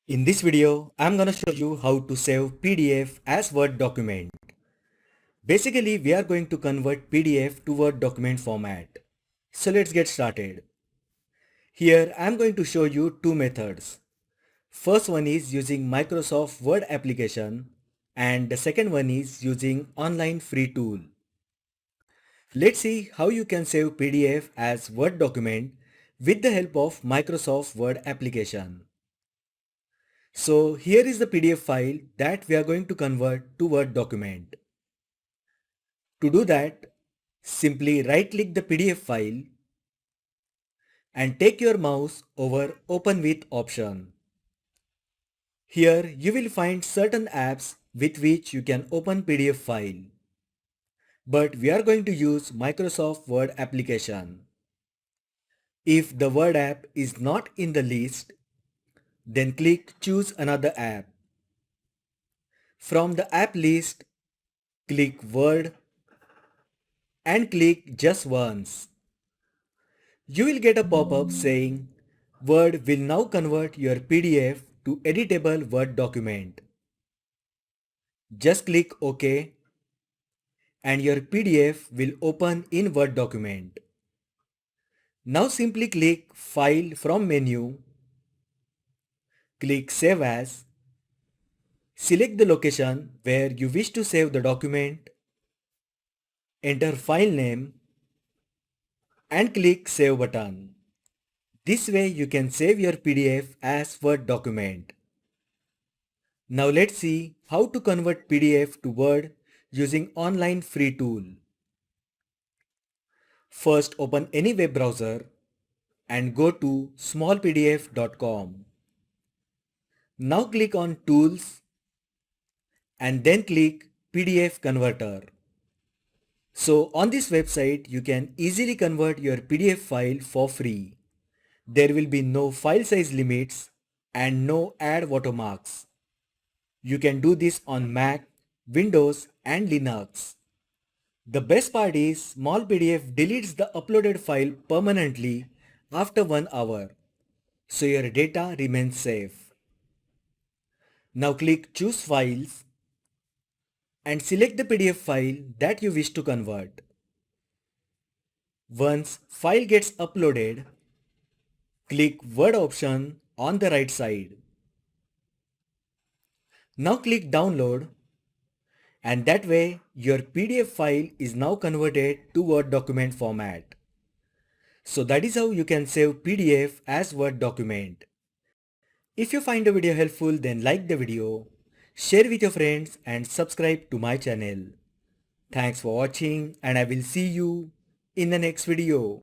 In this video, I'm gonna show you how to save PDF as Word document. Basically, we are going to convert PDF to Word document format. So let's get started. Here, I'm going to show you two methods. First one is using Microsoft Word application and the second one is using online free tool. Let's see how you can save PDF as Word document with the help of Microsoft Word application. So here is the PDF file that we are going to convert to Word document. To do that, simply right click the PDF file and take your mouse over Open with option. Here you will find certain apps with which you can open PDF file. But we are going to use Microsoft Word application. If the Word app is not in the list, then click Choose another app. From the app list, click Word and click just once. You will get a pop-up saying Word will now convert your PDF to editable Word document. Just click OK and your PDF will open in Word document. Now simply click File from menu, click Save As, select the location where you wish to save the document, enter file name and click Save button. This way you can save your PDF as Word document. Now let's see how to convert PDF to Word using online free tool. First open any web browser and go to smallpdf.com. Now click on Tools and then click PDF Converter. So on this website you can easily convert your PDF file for free. There will be no file size limits and no add watermarks. You can do this on Mac, Windows and Linux. The best part is Small PDF deletes the uploaded file permanently after 1 hour, so your data remains safe. Now click Choose Files and select the PDF file that you wish to convert. Once file gets uploaded, click Word option on the right side. Now click Download and that way your PDF file is now converted to Word document format. So that is how you can save PDF as Word document. If you find the video helpful, then like the video, share with your friends and subscribe to my channel. Thanks for watching and I will see you in the next video.